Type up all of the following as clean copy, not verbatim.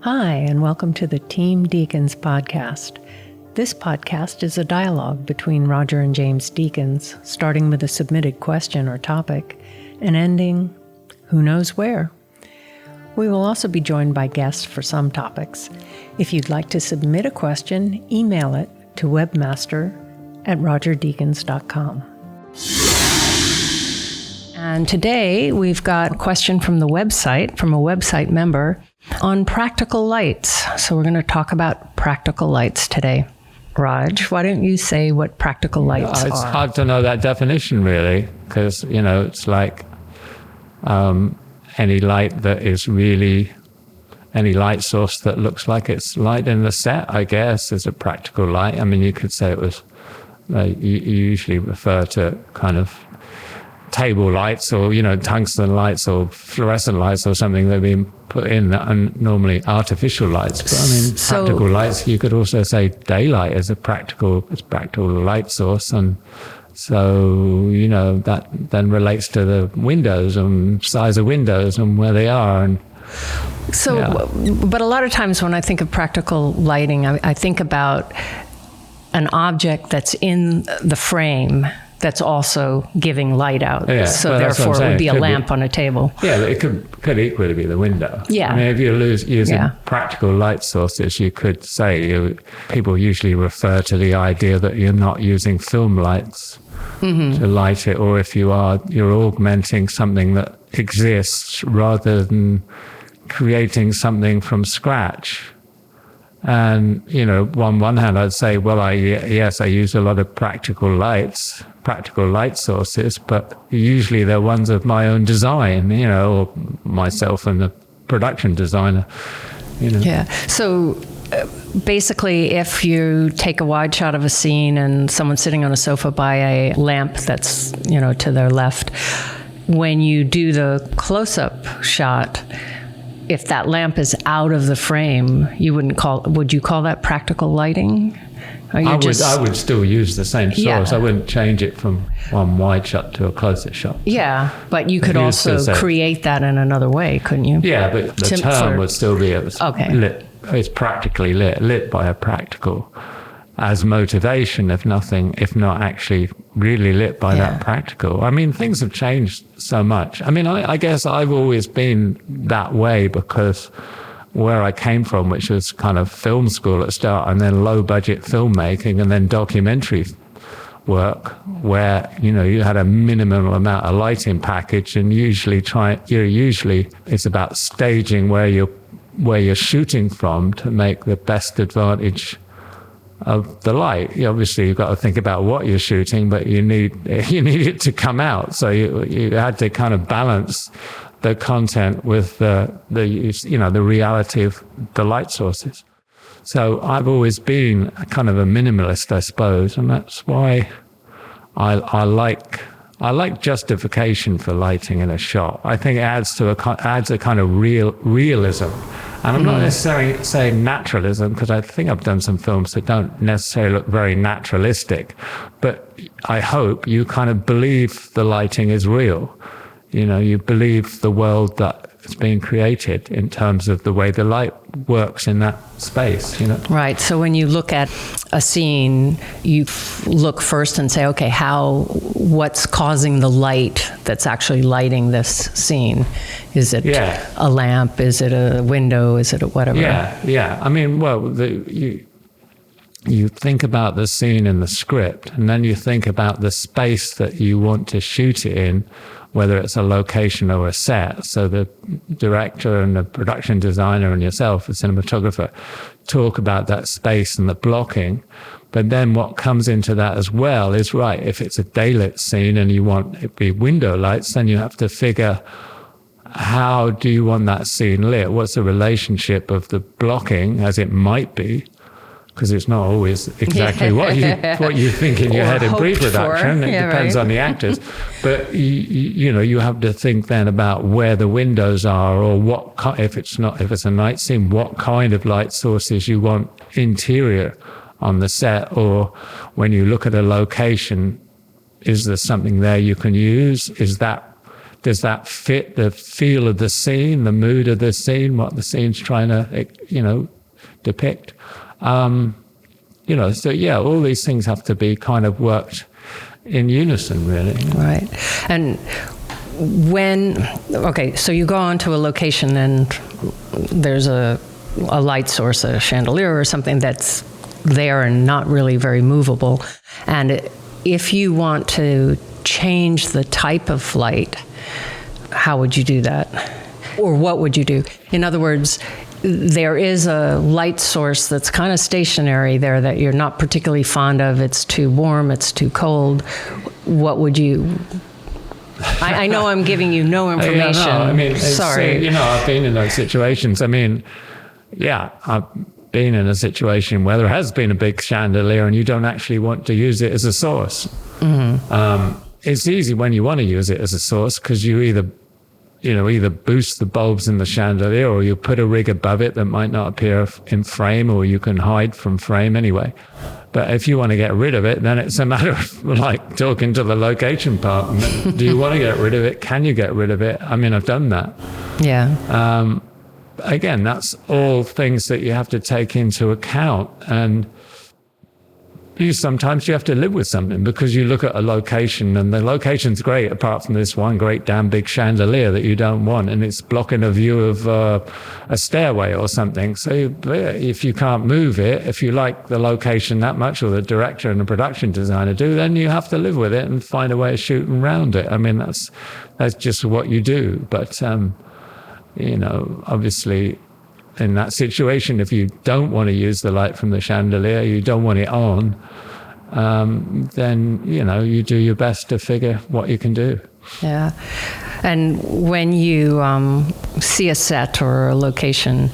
Hi, and welcome to the Team Deakins podcast. This podcast is a dialogue between Roger and James Deakins, starting with a submitted question or topic and ending who knows where. We will also be joined by guests for some topics. If you'd like to submit a question, email it to webmaster@rogerdeakins.com. And today we've got a question from the website, from a website member, on practical lights. So we're going to talk about practical lights today. Raj, why don't you say what practical lights are? It's hard to know that definition, really, because, it's like any light that is really, any light source that looks like it's light in the set, I guess, is a practical light. I mean, you could say it was, you usually refer to kind of table lights or, tungsten lights or fluorescent lights or something that have been put in that are normally artificial lights. But I mean, practical lights, you could also say daylight is a practical light source. And so, that then relates to the windows and size of windows and where they are. And but a lot of times when I think of practical lighting, I think about an object that's in the frame that's also giving light out. Yeah, so therefore it would be a lamp on a table. Yeah, but it could equally be the window. Yeah. I mean, if you're using practical light sources, you could say, people usually refer to the idea that you're not using film lights to light it, or if you are, you're augmenting something that exists rather than creating something from scratch. And, on one hand, I'd say, well, I use a lot of practical light sources, but usually they're ones of my own design, or myself and the production designer, Yeah. So basically, if you take a wide shot of a scene and someone's sitting on a sofa by a lamp that's, to their left, when you do the close-up shot, if that lamp is out of the frame, would you call that practical lighting? I would still use the same source. Yeah. I wouldn't change it from one wide shot to a closer shot. Yeah, but you could also create that in another way, couldn't you? Yeah, but the term would still be lit. It's practically lit by a practical, as motivation, if not actually really lit by that practical. I mean, things have changed so much. I mean, I guess I've always been that way because where I came from, which was kind of film school at the start, and then low budget filmmaking, and then documentary work, where you had a minimum amount of lighting package, and usually it's about staging where you're shooting from to make the best advantage of the light. Obviously, you've got to think about what you're shooting, but you need it to come out. So you had to kind of balance the content with the reality of the light sources. So I've always been kind of a minimalist, I suppose, and that's why I like justification for lighting in a shot. I think it adds a kind of realism. And I'm not necessarily saying naturalism, because I think I've done some films that don't necessarily look very naturalistic, but I hope you kind of believe the lighting is real. You believe the world that is being created in terms of the way the light works in that space, Right. So when you look at a scene, you look first and say, okay, what's causing the light that's actually lighting this scene? Is it a lamp? Is it a window? Is it a whatever? Yeah. I mean, well, you think about the scene in the script, and then you think about the space that you want to shoot it in, whether it's a location or a set. So the director and the production designer and yourself, the cinematographer, talk about that space and the blocking. But then what comes into that as well is, right, if it's a daylit scene and you want it to be window lights, then you have to figure, how do you want that scene lit? What's the relationship of the blocking, as it might be, because it's not always exactly what you think in your head in pre-production. It depends on the actors. But you have to think then about where the windows are, or if it's a night scene, what kind of light sources you want interior on the set, or when you look at a location, is there something there you can use? does that fit the feel of the scene, the mood of the scene, what the scene's trying to, depict? So yeah, all these things have to be kind of worked in unison, really. Right. And so you go onto a location and there's a light source, a chandelier or something that's there and not really very movable. And if you want to change the type of light, how would you do that? Or what would you do? In other words, there is a light source that's kind of stationary there that you're not particularly fond of. It's too warm, it's too cold. What would you... I know I'm giving you no information. Yeah, no, I mean, sorry. I've been in those situations. I mean, yeah, I've been in a situation where there has been a big chandelier and you don't actually want to use it as a source. Mm-hmm. It's easy when you want to use it as a source because you either boost the bulbs in the chandelier or you put a rig above it that might not appear in frame, or you can hide from frame anyway. But if you want to get rid of it, then it's a matter of like talking to the location partner. Do you want to get rid of it? Can you get rid of it? I mean, I've done that. Yeah. Again, that's all things that you have to take into account. And sometimes you have to live with something because you look at a location and the location's great apart from this one great damn big chandelier that you don't want, and it's blocking a view of a stairway or something. So if you can't move it, if you like the location that much, or the director and the production designer do, then you have to live with it and find a way of shooting around it. I mean, that's just what you do. But obviously in that situation, if you don't want to use the light from the chandelier, you don't want it on, then, you do your best to figure what you can do. Yeah. And when you see a set or a location,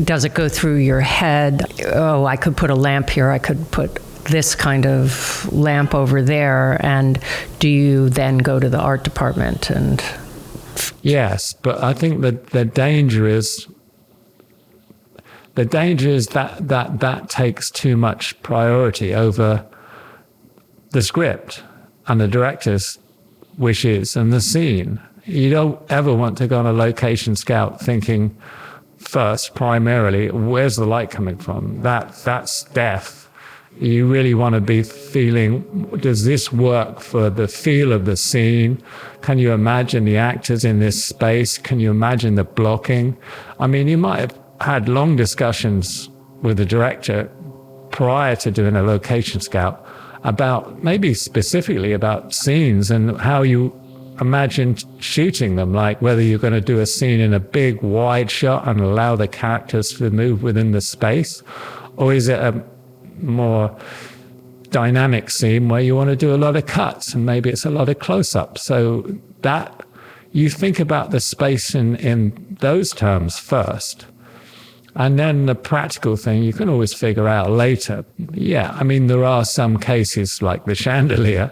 does it go through your head? Oh, I could put a lamp here. I could put this kind of lamp over there. And do you then go to the art department and... Yes, but I think that the danger is that takes too much priority over the script and the director's wishes and the scene. You don't ever want to go on a location scout thinking first, primarily, where's the light coming from? That's death. You really want to be feeling, does this work for the feel of the scene? Can you imagine the actors in this space? Can you imagine the blocking? I mean, you might have had long discussions with the director prior to doing a location scout about, maybe specifically about scenes and how you imagine shooting them, like whether you're going to do a scene in a big wide shot and allow the characters to move within the space, or is it a more dynamic scene where you want to do a lot of cuts and maybe it's a lot of close-ups. So that you think about the space in those terms first. And then the practical thing, you can always figure out later. Yeah, I mean, there are some cases like the chandelier,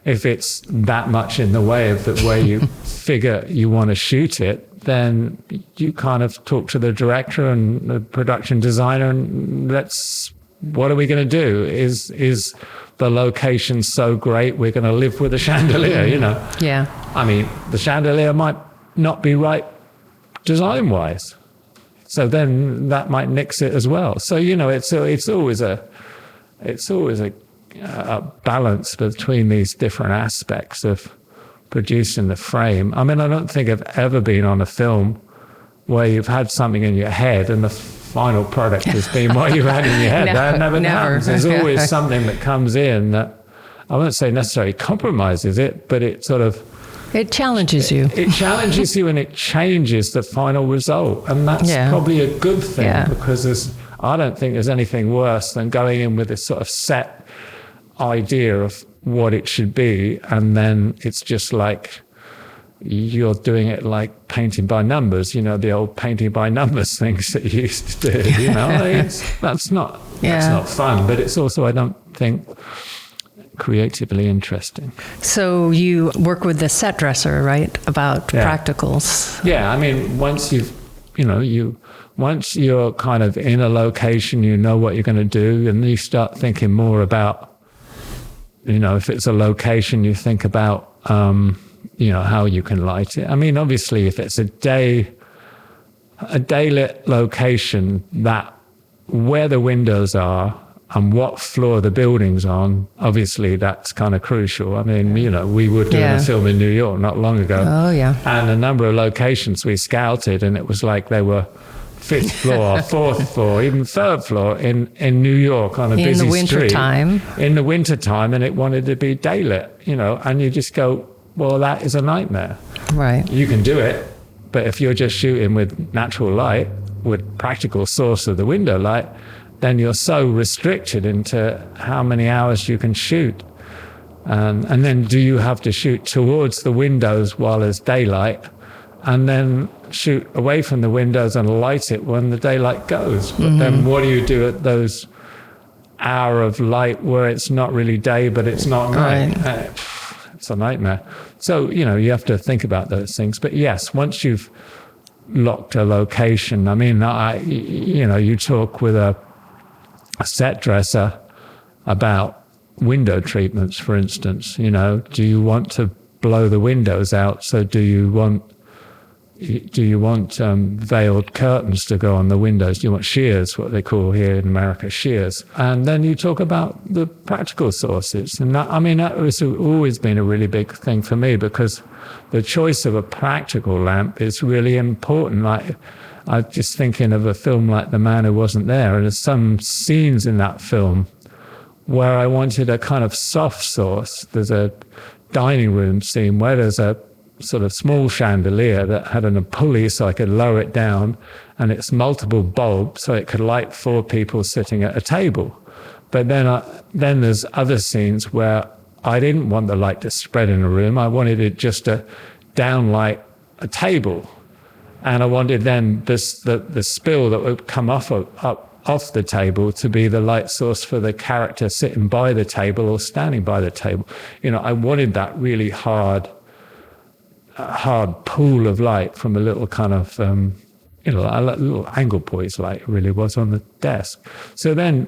if it's that much in the way of the way you figure you want to shoot it, then you kind of talk to the director and the production designer and what are we going to do? Is the location so great we're going to live with a chandelier, Yeah. I mean, the chandelier might not be right design-wise. So then that might nix it as well. So, it's always a balance between these different aspects of producing the frame. I mean, I don't think I've ever been on a film where you've had something in your head and the final product has been what you've had in your head. That never happens. There's always something that comes in that I won't say necessarily compromises it, but it sort of... It challenges you. It challenges you and it changes the final result. And that's probably a good thing because I don't think there's anything worse than going in with this sort of set idea of what it should be. And then it's just like you're doing it like painting by numbers, the old painting by numbers things that you used to do, That's not fun, but it's also, I don't think, creatively interesting. So you work with the set dresser, right? About practicals. Yeah, I mean, once once you're kind of in a location, you know what you're going to do, and you start thinking more about, if it's a location, you think about how you can light it. I mean, obviously, if it's a daylit location, that where the windows are and what floor the building's on, obviously that's kind of crucial. I mean, we were doing a film in New York not long ago. Oh, yeah. And a number of locations we scouted, and it was like they were 5th floor, 4th floor, even 3rd floor in New York on a busy street. In the wintertime. In the wintertime, and it wanted to be daylit, and you just go, well, that is a nightmare. Right. You can do it, but if you're just shooting with natural light, with practical source of the window light, then you're so restricted into how many hours you can shoot. And then do you have to shoot towards the windows while there's daylight, and then shoot away from the windows and light it when the daylight goes? But then what do you do at those hour of light where it's not really day, but it's not night? Right. It's a nightmare. So, you have to think about those things. But yes, once you've locked a location, I mean, you talk with a set dresser about window treatments, for instance. Do you want to blow the windows out? So do you want veiled curtains to go on the windows? Do you want shears, what they call here in America, shears? And then you talk about the practical sources. And that has always been a really big thing for me, because the choice of a practical lamp is really important. Like, I'm just thinking of a film like The Man Who Wasn't There, and there's some scenes in that film where I wanted a kind of soft source. There's a dining room scene where there's a sort of small chandelier that had a pulley so I could lower it down, and it's multiple bulbs so it could light 4 people sitting at a table. But then there's other scenes where I didn't want the light to spread in a room. I wanted it just to downlight a table. And I wanted then the spill that would come off the table to be the light source for the character sitting by the table or standing by the table. I wanted that really hard pool of light from a little kind of, a little angle poise light really was on the desk. So then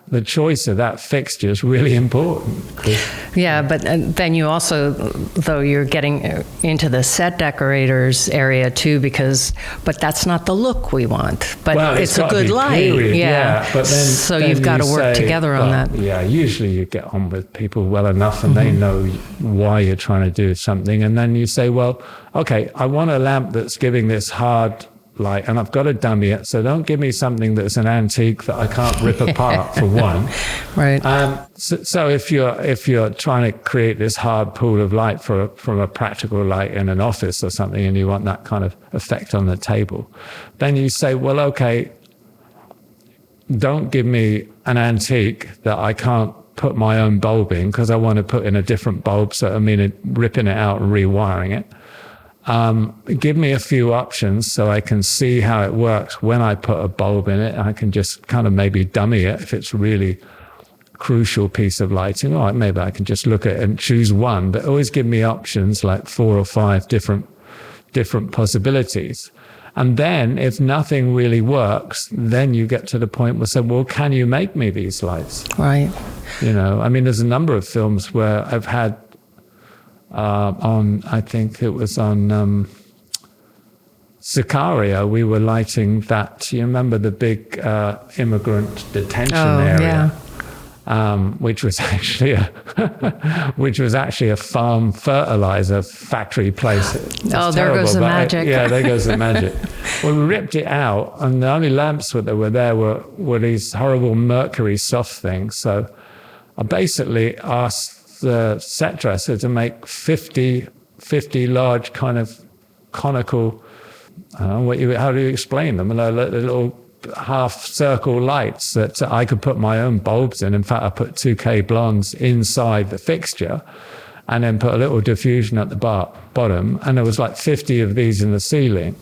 the choice of that fixture is really important. Yeah, but then you also, though, you're getting into the set decorators area too, but that's not the look we want. But it's a good light. Yeah. But so then you've got to work together on that. Yeah, usually you get on with people well enough and they know why you're trying to do something. And then you say, well, okay, I want a lamp that's giving this hard light, and I've got to dummy it, so don't give me something that's an antique that I can't rip apart, for one. Right. So if you're trying to create this hard pool of light from a practical light in an office or something, and you want that kind of effect on the table, then you say, well, okay, don't give me an antique that I can't put my own bulb in, because I want to put in a different bulb, so ripping it out and rewiring it. Give me a few options so I can see how it works when I put a bulb in it. I can just kind of maybe dummy it if it's really crucial piece of lighting. All right, maybe I can just look at it and choose one, but always give me options, like 4 or 5 different possibilities. And then if nothing really works, then you get to the point where say, well, can you make me these lights? Right. There's a number of films where I've had I think it was on Sicario, we were lighting that. You remember the big immigrant detention area, which was actually a farm fertilizer factory place. There goes the magic. There goes the magic. Well, we ripped it out, and the only lamps that were there were these horrible mercury soft things. So I basically asked the set dresser to make 50 large kind of conical, how do you explain them? Little half circle lights that I could put my own bulbs in. In fact, I put 2K blondes inside the fixture and then put a little diffusion at the bottom. And there was like 50 of these in the ceiling.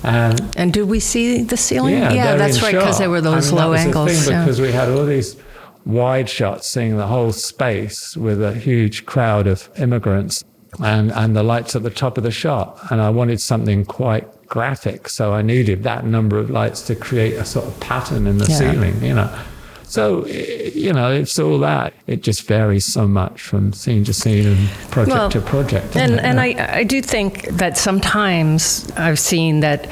And do we see the ceiling? Yeah, that's right, because there were those low angles. That was the thing, because we had all these wide shots seeing the whole space with a huge crowd of immigrants and the lights at the top of the shot. And I wanted something quite graphic, so I needed that number of lights to create a sort of pattern in the ceiling, So, it's all that. It just varies so much from scene to scene and project to project. And I do think that sometimes I've seen that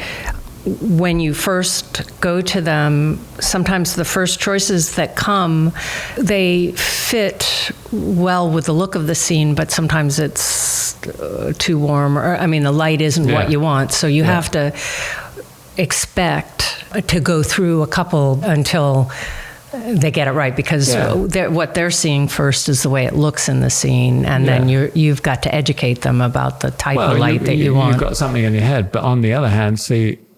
when you first go to them, sometimes the first choices that come, they fit well with the look of the scene, but sometimes it's too warm, or the light isn't what you want. So you have to expect to go through a couple until they get it right, because what they're seeing first is the way it looks in the scene, and then you've got to educate them about the type of light that you want. You've got something in your head, but on the other hand,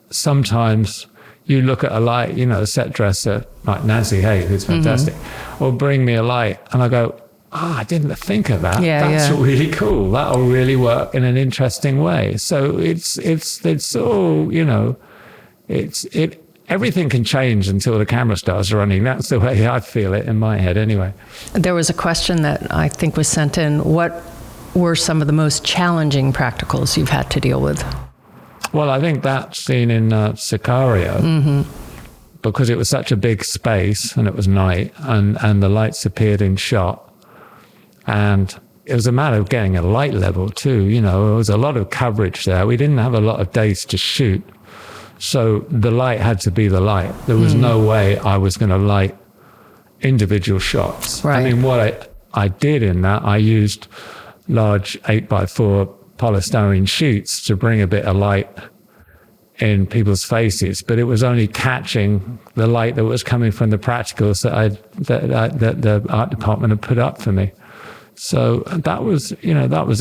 sometimes you look at a light, a set dresser like Nancy Hay, who's fantastic, will bring me a light, and I go, I didn't think of that. That's really cool. That'll really work in an interesting way. So it's all, everything can change until the camera starts running. That's the way I feel it in my head anyway. There was a question that I think was sent in. What were some of the most challenging practicals you've had to deal with? Well, I think that scene in Sicario, because it was such a big space and it was night and the lights appeared in shot. And it was a matter of getting a light level too. There was a lot of coverage there. We didn't have a lot of days to shoot. So the light had to be the light. There was no way I was going to light individual shots. Right. What I did in that, I used large 8x4 polystyrene sheets to bring a bit of light in people's faces, but it was only catching the light that was coming from the practicals that the art department had put up for me. So that was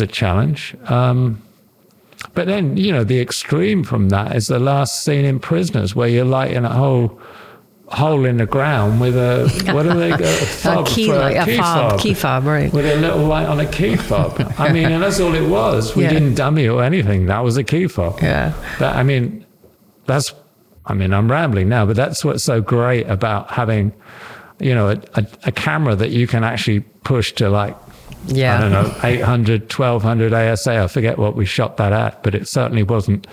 a challenge. But then, the extreme from that is the last scene in Prisoners, where you're lighting a hole in the ground with what do they go? Key fob, right. With a little light on a key fob. And that's all it was. We didn't dummy or anything. That was a key fob. Yeah. But, I'm rambling now, but that's what's so great about having, a camera that you can actually push to I don't know, 800, 1200 ASA. I forget what we shot that at, but it certainly wasn't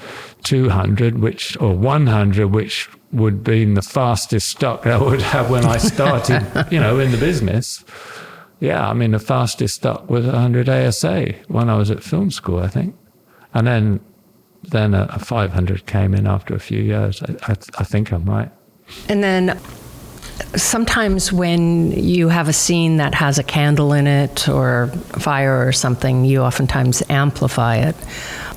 200, or 100, which would be the fastest stock I would have when I started, in the business. Yeah, the fastest stock was 100 ASA when I was at film school, I think. And then a 500 came in after a few years. I think I'm right. And then sometimes when you have a scene that has a candle in it or fire or something, you oftentimes amplify it.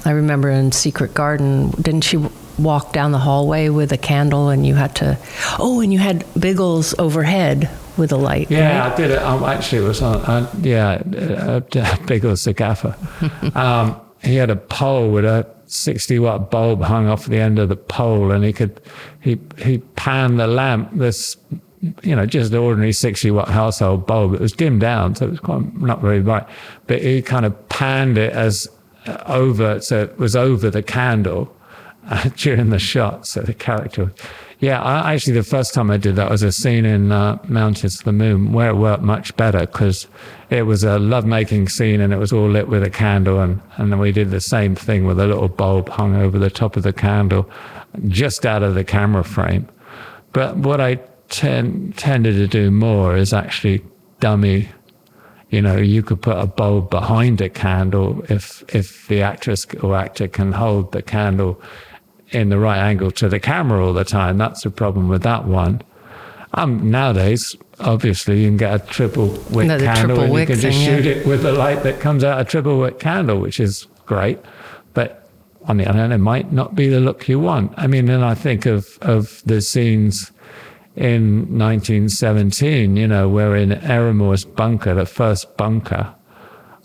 I remember in Secret Garden, didn't she walk down the hallway with a candle and you had to... Oh, and you had Biggles overhead with a light, Yeah, right? I did it. Actually, it was on... Biggles, the gaffer. He had a pole with a 60-watt bulb hung off the end of the pole, and he panned the lamp, this... just an ordinary 60-watt household bulb. It was dimmed down, so it was quite not very bright. But he kind of panned it over, so it was over the candle during the shot. So the character, actually the first time I did that was a scene in Mountains to the Moon, where it worked much better because it was a lovemaking scene and it was all lit with a candle, and then we did the same thing with a little bulb hung over the top of the candle, just out of the camera frame. But what I tended to do more is actually dummy. You could put a bulb behind a candle if the actress or actor can hold the candle in the right angle to the camera all the time. That's the problem with that one. Nowadays, obviously, you can get a triple wick candle and you can just shoot it with the light that comes out a triple wick candle, which is great. But on the other hand, it might not be the look you want. Then I think of the scenes in 1917, we're in Erimore's bunker, the first bunker,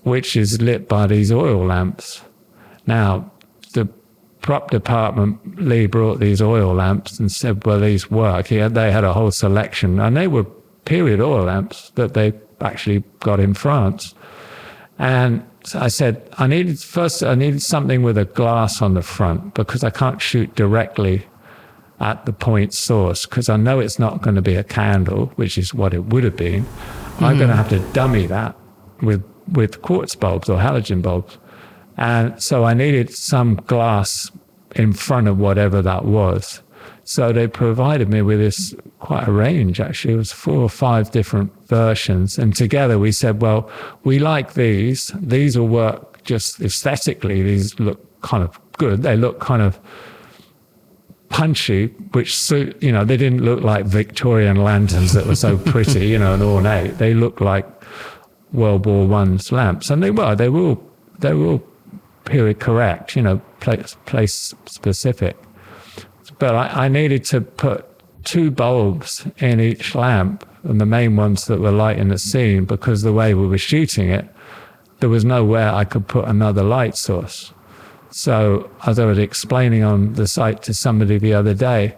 which is lit by these oil lamps. Now, the prop department, Lee brought these oil lamps and said, well, these work. They had a whole selection, and they were period oil lamps that they actually got in France. And so I said, I needed something with a glass on the front, because I can't shoot directly at the point source, because I know it's not going to be a candle, which is what it would have been. I'm going to have to dummy that with quartz bulbs or halogen bulbs. And so I needed some glass in front of whatever that was So they provided me with this quite a range, actually. It was 4 or 5 different versions. And together we said, well, we like these. These will work just aesthetically. These look kind of good. They look kind of punchy, which suit, you know, they didn't look like Victorian lanterns that were so pretty, you know, and ornate. They looked like World War I's lamps. And they were all period correct, you know, place specific. But I needed to put 2 bulbs in each lamp, and the main ones that were lighting the scene, because the way we were shooting it, there was nowhere I could put another light source. So as I was explaining on the site to somebody the other day,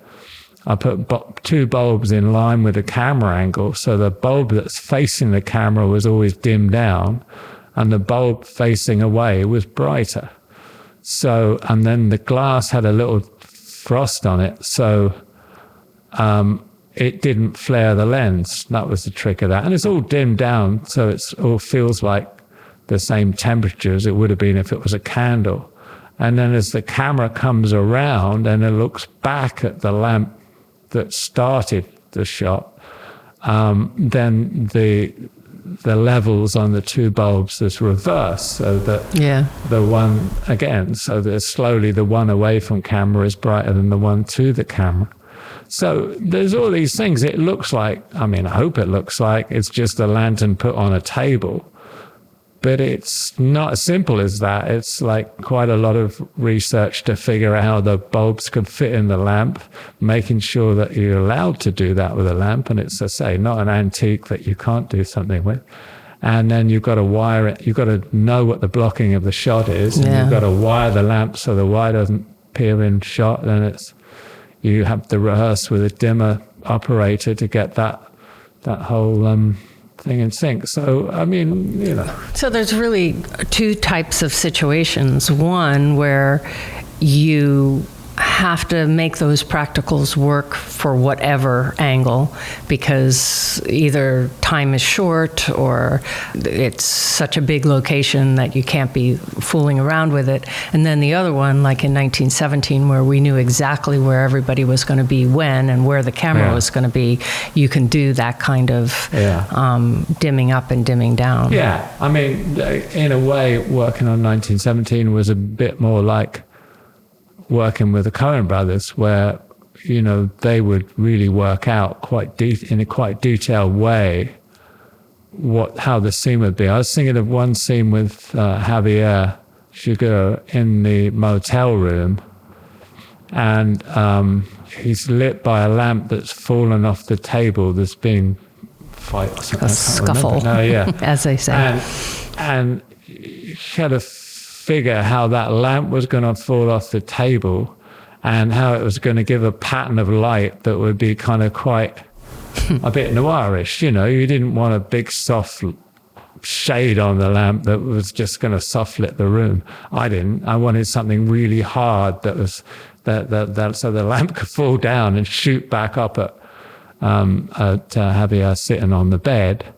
I put 2 bulbs in line with the camera angle. So the bulb that's facing the camera was always dimmed down, and the bulb facing away was brighter. So, and then the glass had a little frost on it, so it didn't flare the lens. That was the trick of that. And it's all dimmed down, so it all feels like the same temperature as it would have been if it was a candle. And then as the camera comes around and it looks back at the lamp that started the shot, then the levels on the 2 bulbs is reversed, so that the one again, so that slowly the one away from camera is brighter than the one to the camera. So there's all these things. It looks like, I mean, I hope it looks like it's just a lantern put on a table, but it's not as simple as that. It's like quite a lot of research to figure out how the bulbs could fit in the lamp, making sure that you're allowed to do that with a lamp. And it's, I say, not an antique that you can't do something with. And then you've got to wire it. You've got to know what the blocking of the shot is. And you've got to wire the lamp so the wire doesn't appear in shot. Then you have to rehearse with a dimmer operator to get that whole thing in sync. So, I mean, you know. So there's really 2 types of situations. One where you have to make those practicals work for whatever angle, because either time is short or it's such a big location that you can't be fooling around with it. And then the other one, like in 1917, where we knew exactly where everybody was going to be when and where the camera was going to be, you can do that kind of dimming up and dimming down. Yeah, I mean, in a way, working on 1917 was a bit more like working with the Coen brothers, where, you know, they would really work out in a quite detailed way how the scene would be. I was thinking of one scene with Javier Chigurh in the motel room, and he's lit by a lamp that's fallen off the table. There's been fight or something. A scuffle, as they say. And he had a figure how that lamp was going to fall off the table and how it was going to give a pattern of light that would be kind of quite a bit noirish. You know, you didn't want a big soft shade on the lamp that was just going to soft lit the room. I didn't. I wanted something really hard that was that so the lamp could fall down and shoot back up at Javier sitting on the bed.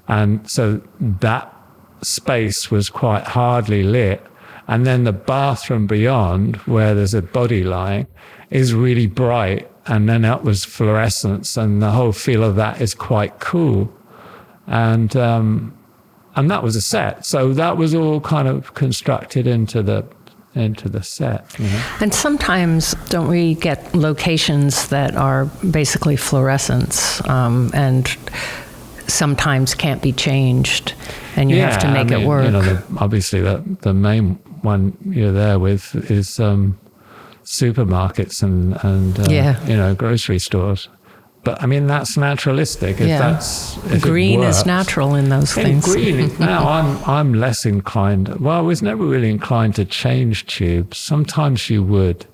And so that space was quite hardly lit. And then the bathroom beyond, where there's a body lying, is really bright. And then that was fluorescence, and the whole feel of that is quite cool. And that was a set. So that was all kind of constructed into the set. You know? And sometimes don't we get locations that are basically fluorescence, and sometimes can't be changed, and you have to make it work. You know, obviously the main one you're there with is supermarkets and you know, grocery stores. But I mean, that's naturalistic. If green is natural in those things. Green. Now I'm less inclined. Well, I was never really inclined to change tubes. Sometimes you would,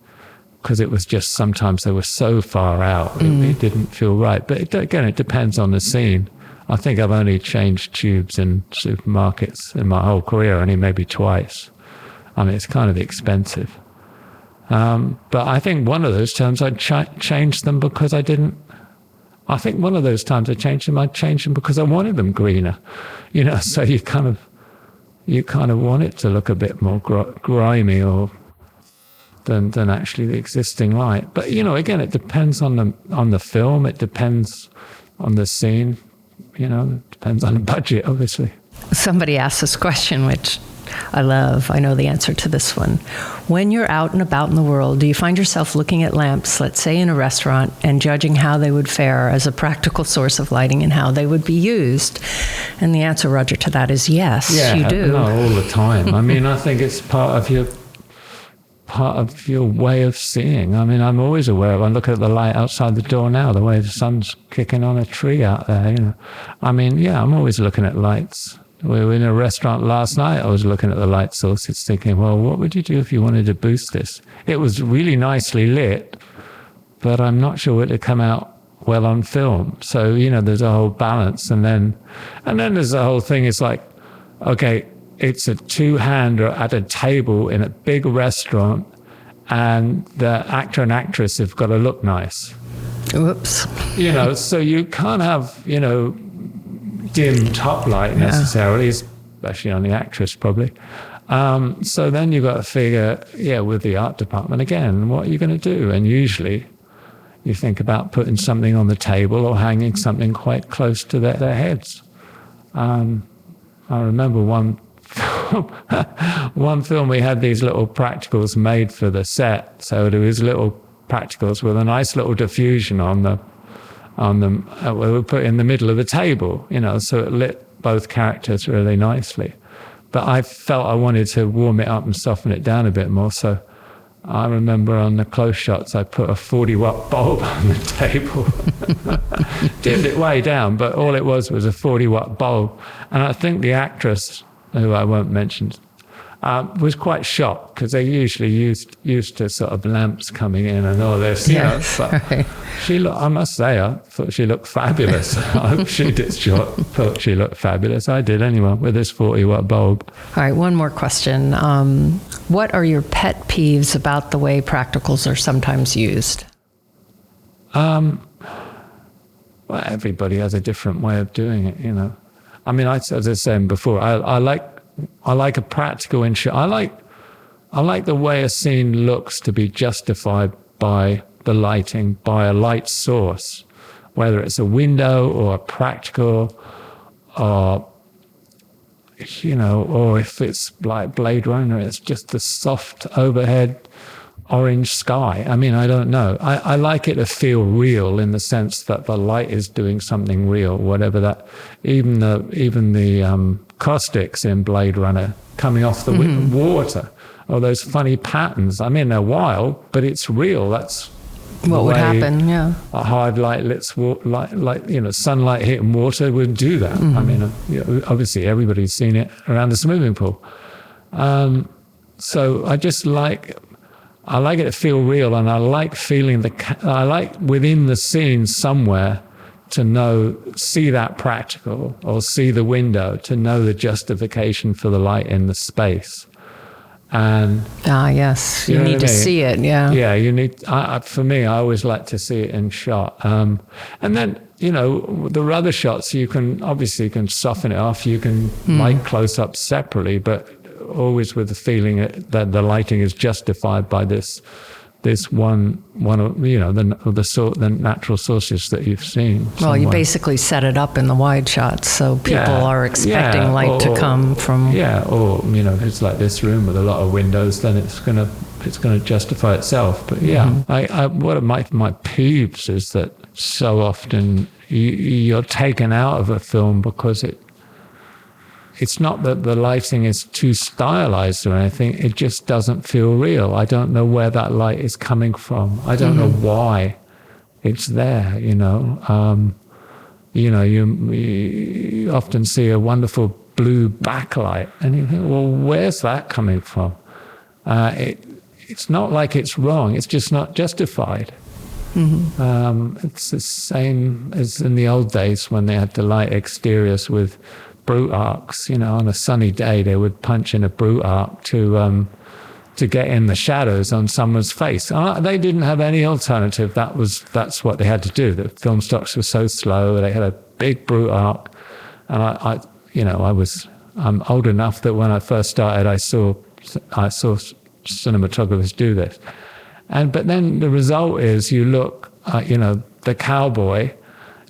because it was just sometimes they were so far out it didn't feel right. But again, it depends on the scene. I think I've only changed tubes in supermarkets in my whole career, only maybe twice. I mean, it's kind of expensive. But I think one of those times I changed them because I didn't. I think one of those times I changed them because I wanted them greener. You know, so you kind of want it to look a bit more grimy or than actually the existing light. But again, it depends on the film. It depends on the scene. It depends on the budget, obviously. Somebody asked this question, which I love. I know the answer to this one. When you're out and about in the world, do you find yourself looking at lamps, let's say in a restaurant, and judging how they would fare as a practical source of lighting and how they would be used? And the answer, Roger, to that is yes, you do. No, all the time. I mean, I think it's part of your way of seeing. I mean, I'm always aware of. I look at the light outside the door now, the way the sun's kicking on a tree out there. I mean, yeah, I'm always looking at lights. We were in a restaurant last night. I was looking at the light sources thinking, well, what would you do if you wanted to boost this? It was really nicely lit, but I'm not sure it would come out well on film. So, there's a whole balance. And then there's the whole thing. It's like, okay, it's a two-hander at a table in a big restaurant, and the actor and actress have got to look nice. Whoops. So you can't have, dim top light necessarily, especially on the actress probably. So then you've got to figure, with the art department again, what are you going to do? And usually you think about putting something on the table or hanging something quite close to their heads. I remember one film we had these little practicals made for the set. So there was little practicals with a nice little diffusion on them. We were put in the middle of the table, so it lit both characters really nicely. But I felt I wanted to warm it up and soften it down a bit more. So I remember on the close shots, I put a 40-watt bulb on the table, dimmed it way down, but all it was a 40-watt bulb. And I think the actress, who I won't mention, was quite shocked because they usually used to sort of lamps coming in and all this, but right. I must say, I thought she looked fabulous. I hope she thought she looked fabulous. I did anyway, with this 40-watt bulb. All right, one more question. What are your pet peeves about the way practicals are sometimes used? Well, everybody has a different way of doing it, I mean, as I was saying before, I like a practical I like the way a scene looks to be justified by the lighting, by a light source, whether it's a window or a practical, or if it's like Blade Runner, it's just the soft overhead orange sky. I mean, I don't know. I like it to feel real in the sense that the light is doing something real, whatever that. Even the caustics in Blade Runner coming off the water, or those funny patterns. I mean, they're wild, but it's real. That's what would happen. Yeah, a hard light sunlight hitting water would do that. I mean, obviously everybody's seen it around the swimming pool. So I like it to feel real, and I like feeling I like within the scene somewhere to see that practical, or see the window, to know the justification for the light in the space. And yes, you need to see it. Yeah, you need. For me, I always like to see it in shot. And then the other shots, you can soften it off. You can light close-ups separately, but always with the feeling that the lighting is justified by this one of the natural sources that you've seen. Well, you basically set it up in the wide shots, so people are expecting light to come from. Yeah, or it's like this room with a lot of windows, then it's gonna justify itself. But one of my peeves is that so often you're taken out of a film because it's not that the lighting is too stylized or anything. It just doesn't feel real. I don't know where that light is coming from. I don't know why it's there, you often see a wonderful blue backlight and you think, well, where's that coming from? It's not like it's wrong. It's just not justified. It's the same as in the old days when they had to light exteriors with brute arcs. On a sunny day they would punch in a brute arc to get in the shadows on someone's face. They didn't have any alternative. That's what they had to do. The film stocks were so slow. They had a big brute arc, and I'm old enough that when I first started, I saw cinematographers do this. But then the result is you look, the cowboy,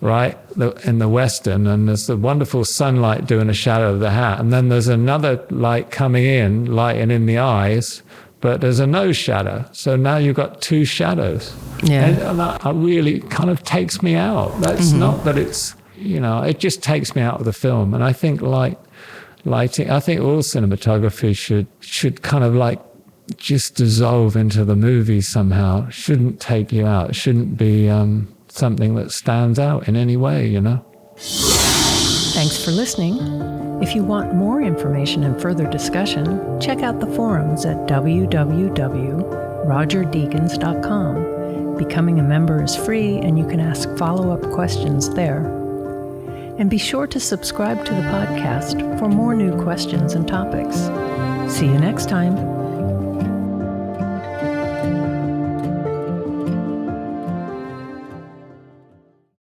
right, in the Western, and there's the wonderful sunlight doing a shadow of the hat, and then there's another light coming in, lighting in the eyes, but there's a nose shadow. So now you've got two shadows. Yeah. And that really kind of takes me out. That's not that it's, it just takes me out of the film. And I think lighting, I think all cinematography should kind of just dissolve into the movie somehow. It shouldn't take you out. It shouldn't be something that stands out in any way, Thanks for listening. If you want more information and further discussion, check out the forums at www.rogerdeakins.com. Becoming a member is free, and you can ask follow-up questions there. And be sure to subscribe to the podcast for more new questions and topics. See you next time.